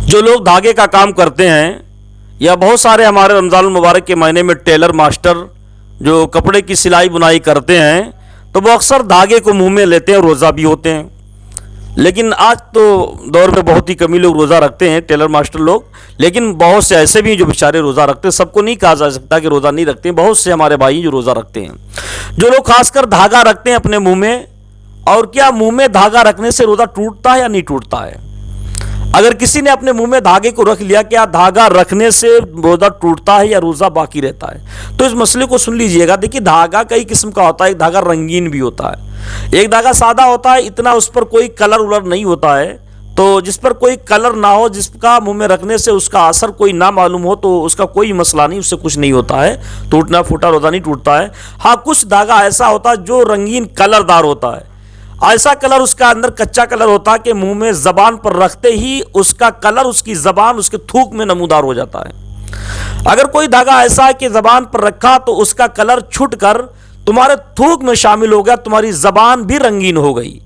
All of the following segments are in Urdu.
جو لوگ دھاگے کا کام کرتے ہیں یا بہت سارے ہمارے رمضان المبارک کے مہینے میں ٹیلر ماسٹر جو کپڑے کی سلائی بنائی کرتے ہیں تو وہ اکثر دھاگے کو منہ میں لیتے ہیں، روزہ بھی ہوتے ہیں۔ لیکن آج تو دور میں بہت ہی کمی لوگ روزہ رکھتے ہیں، ٹیلر ماسٹر لوگ، لیکن بہت سے ایسے بھی ہیں جو بیچارے روزہ رکھتے ہیں۔ سب کو نہیں کہا جا سکتا کہ روزہ نہیں رکھتے ہیں، بہت سے ہمارے بھائی جو روزہ رکھتے ہیں۔ جو لوگ خاص کر دھاگا رکھتے ہیں اپنے منہ میں، اور کیا منہ میں دھاگا رکھنے سے روزہ ٹوٹتا ہے یا نہیں ٹوٹتا ہے؟ اگر کسی نے اپنے منہ میں دھاگے کو رکھ لیا، کیا دھاگا رکھنے سے روزہ ٹوٹتا ہے یا روزہ باقی رہتا ہے؟ تو اس مسئلے کو سن لیجئے گا۔ دیکھیے دھاگا کئی قسم کا ہوتا ہے، ایک دھاگا رنگین بھی ہوتا ہے، ایک دھاگا سادہ ہوتا ہے، اتنا اس پر کوئی کلر ولر نہیں ہوتا ہے، تو جس پر کوئی کلر نہ ہو، جس کا منہ میں رکھنے سے اس کا اثر کوئی نہ معلوم ہو، تو اس کا کوئی مسئلہ نہیں، اس سے کچھ نہیں ہوتا ہے، ٹوٹنا پھوٹا روزہ نہیں ٹوٹتا ہے۔ ہاں کچھ دھاگا ایسا ہوتا ہے جو رنگین کلر دار ہوتا ہے، ایسا کلر اس کا اندر کچا کلر ہوتا ہے کہ منہ میں زبان پر رکھتے ہی اس کا کلر، اس کی زبان اس کے تھوک میں نمودار ہو جاتا ہے۔ اگر کوئی دھاگا ایسا ہے کہ زبان پر رکھا تو اس کا کلر چھٹ کر تمہارے تھوک میں شامل ہو گیا، تمہاری زبان بھی رنگین ہو گئی۔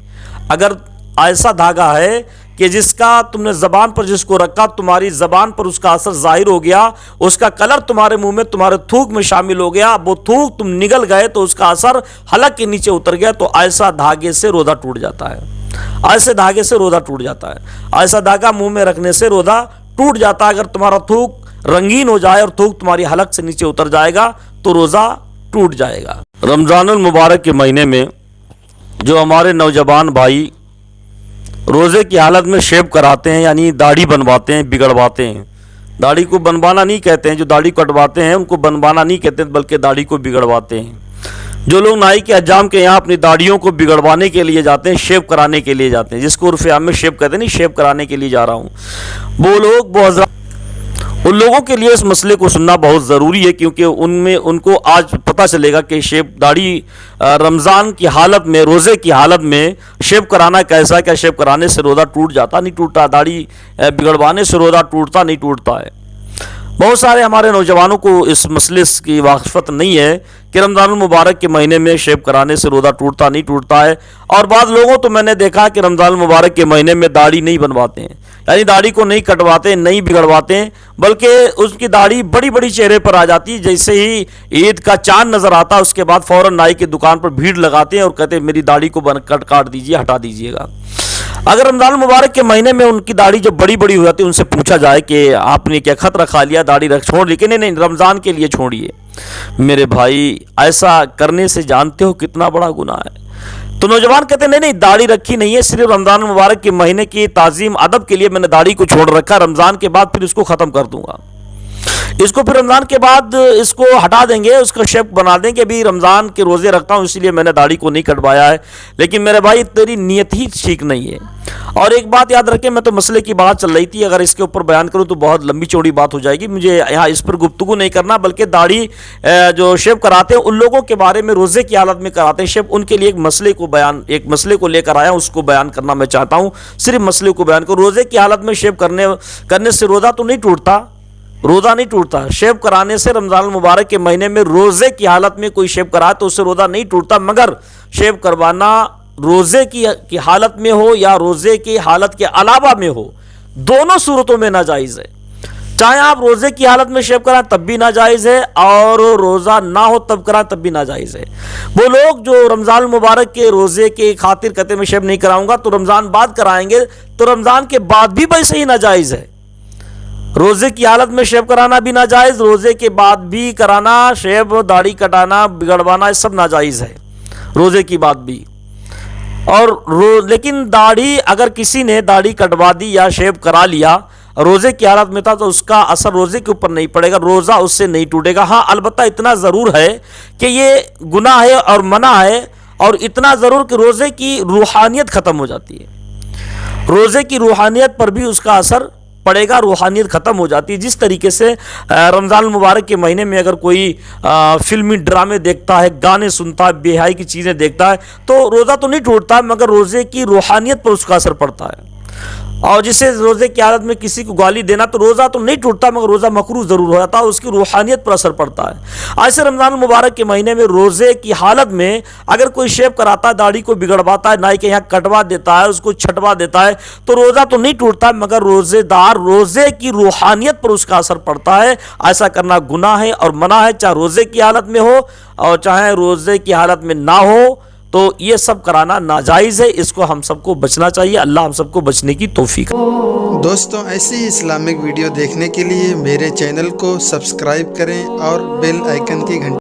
اگر ایسا دھاگا ہے کہ جس کا تم نے زبان پر جس کو رکھا، تمہاری زبان پر اس کا اثر ظاہر ہو گیا، اس کا کلر تمہارے منہ میں تمہارے تھوک میں شامل ہو گیا، وہ تھوک تم نگل گئے تو اس کا اثر حلق کے نیچے اتر گیا، تو ایسا دھاگے سے روزہ ٹوٹ جاتا ہے۔ ایسے دھاگے سے روزہ ٹوٹ جاتا ہے۔ ایسا دھاگا منہ میں رکھنے سے روزہ ٹوٹ جاتا ہے۔ اگر تمہارا تھوک رنگین ہو جائے اور تھوک تمہاری حلق سے نیچے اتر جائے گا تو روزہ ٹوٹ جائے گا۔ رمضان المبارک کے مہینے میں جو ہمارے نوجوان بھائی روزے کی حالت میں شیو کراتے ہیں، یعنی داڑھی بنواتے ہیں، بگڑواتے ہیں۔ داڑھی کو بنوانا نہیں کہتے ہیں، جو داڑھی کٹواتے ہیں ان کو بنوانا نہیں کہتے ہیں، بلکہ داڑھی کو بگڑواتے ہیں۔ جو لوگ نائی کے حجام کے یہاں اپنی داڑھیوں کو بگڑوانے کے لیے جاتے ہیں، شیو کرانے کے لیے جاتے ہیں، جس کو عرف عام میں شیو کہتے ہیں، نہیں شیو کرانے کے لیے جا رہا ہوں، وہ لوگ ان لوگوں کے لیے اس مسئلے کو سننا بہت ضروری ہے، کیونکہ ان کو آج پتہ چلے گا کہ شیو داڑھی رمضان کی حالت میں، روزے کی حالت میں شیو کرانا کیسا ہے، کیا شیو کرانے سے روزہ ٹوٹ جاتا؟ نہیں ٹوٹتا۔ داڑھی بگڑوانے سے روزہ ٹوٹتا نہیں ٹوٹتا ہے۔ بہت سارے ہمارے نوجوانوں کو اس مسئلے کی واقفیت نہیں ہے کہ رمضان المبارک کے مہینے میں شیو کرانے سے روزہ ٹوٹتا نہیں ٹوٹتا ہے۔ اور بعض لوگوں تو میں نے دیکھا کہ رمضان المبارک کے مہینے میں داڑھی نہیں بنواتے ہیں، یعنی داڑھی کو نہیں کٹواتے، نہیں بگڑواتے ہیں، بلکہ اس کی داڑھی بڑی بڑی چہرے پر آ جاتی ہے۔ جیسے ہی عید کا چاند نظر آتا ہے اس کے بعد فوراً نائی کی دکان پر بھیڑ لگاتے ہیں اور کہتے ہیں میری داڑھی کو کاٹ دیجیے، ہٹا دیجیے گا۔ اگر رمضان المبارک کے مہینے میں ان کی داڑھی جو بڑی بڑی ہو جاتی ہے، ان سے پوچھا جائے کہ آپ نے کیا خط رکھا لیا، داڑھی چھوڑ لی کہ نہیں رمضان کے لیے چھوڑیے، میرے بھائی ایسا کرنے سے جانتے ہو کتنا بڑا گناہ ہے؟ تو نوجوان کہتے ہیں نہیں داڑھی رکھی نہیں ہے، صرف رمضان المبارک کے مہینے کی تعظیم ادب کے لیے میں نے داڑھی کو چھوڑ رکھا، رمضان کے بعد پھر اس کو ختم کر دوں گا، اس کو پھر رمضان کے بعد اس کو ہٹا دیں گے، اس کا شیپ بنا دیں گے، ابھی رمضان کے روزے رکھتا ہوں اسی لیے میں نے داڑھی کو نہیں کٹوایا ہے۔ لیکن میرے بھائی تیری نیت ہی ٹھیک نہیں ہے۔ اور ایک بات یاد رکھیں، میں تو مسئلے کی بات چل رہی تھی، اگر اس کے اوپر بیان کروں تو بہت لمبی چوڑی بات ہو جائے گی، مجھے یہاں اس پر گفتگو نہیں کرنا، بلکہ داڑھی جو شیو کراتے ہیں ان لوگوں کے بارے میں، روزے کی حالت میں کراتے ہیں شیو، ان کے لیے ایک مسئلے کو لے کر آیا، اس کو بیان کرنا میں چاہتا ہوں، صرف مسئلے کو بیان کروں۔ روزے کی حالت میں شیو کرنے سے روزہ تو نہیں ٹوٹتا، روزہ نہیں ٹوٹتا۔ شیو کرانے سے رمضان المبارک کے مہینے میں روزے کی حالت میں کوئی شیو کرائے تو اس سے روزہ نہیں ٹوٹتا، مگر شیو کروانا روزے کی حالت میں ہو یا روزے کی حالت کے علاوہ میں ہو، دونوں صورتوں میں ناجائز ہے۔ چاہے آپ روزے کی حالت میں شیو کرائیں تب بھی ناجائز ہے، اور روزہ نہ ہو تب کرائیں تب بھی ناجائز ہے۔ وہ لوگ جو رمضان المبارک کے روزے کے خاطر کہتے میں شیو نہیں کراؤں گا تو رمضان بعد کرائیں گے، تو رمضان کے بعد بھی ویسے ہی ناجائز ہے۔ روزے کی حالت میں شیو کرانا بھی ناجائز، روزے کے بعد بھی کرانا، شیو داڑھی کٹانا بگڑوانا یہ سب ناجائز ہے، روزے کی بات بھی۔ اور لیکن داڑھی اگر کسی نے داڑھی کٹوا دی یا شیو کرا لیا روزے کی حالت میں تھا تو اس کا اثر روزے کے اوپر نہیں پڑے گا، روزہ اس سے نہیں ٹوٹے گا۔ ہاں البتہ اتنا ضرور ہے کہ یہ گناہ ہے اور منع ہے، اور اتنا ضرور کہ روزے کی روحانیت ختم ہو جاتی ہے، روزے کی روحانیت پر بھی اس کا اثر پڑے گا، روحانیت ختم ہو جاتی ہے۔ جس طریقے سے رمضان المبارک کے مہینے میں اگر کوئی فلمی ڈرامے دیکھتا ہے، گانے سنتا ہے، بے حیائی کی چیزیں دیکھتا ہے تو روزہ تو نہیں ٹوٹتا، مگر روزے کی روحانیت پر اس کا اثر پڑتا ہے۔ اور جسے روزے کی حالت میں کسی کو گالی دینا تو روزہ تو نہیں ٹوٹتا مگر روزہ مکروہ ضرور ہو جاتا ہے، اس کی روحانیت پر اثر پڑتا ہے۔ ایسے رمضان المبارک کے مہینے میں روزے کی حالت میں اگر کوئی شیو کراتا ہے، داڑھی کو بگڑواتا ہے، نائی کے یہاں کٹوا دیتا ہے، اس کو چھٹوا دیتا ہے، تو روزہ تو نہیں ٹوٹتا مگر روزے دار روزے کی روحانیت پر اس کا اثر پڑتا ہے۔ ایسا کرنا گناہ ہے اور منع ہے، چاہے روزے کی حالت میں ہو اور چاہے روزے کی حالت میں نہ ہو، تو یہ سب کرانا ناجائز ہے، اس کو ہم سب کو بچنا چاہیے۔ اللہ ہم سب کو بچنے کی توفیق۔ دوستوں ایسی اسلامک ویڈیو دیکھنے کے لیے میرے چینل کو سبسکرائب کریں اور بیل آئیکن کی گھنٹی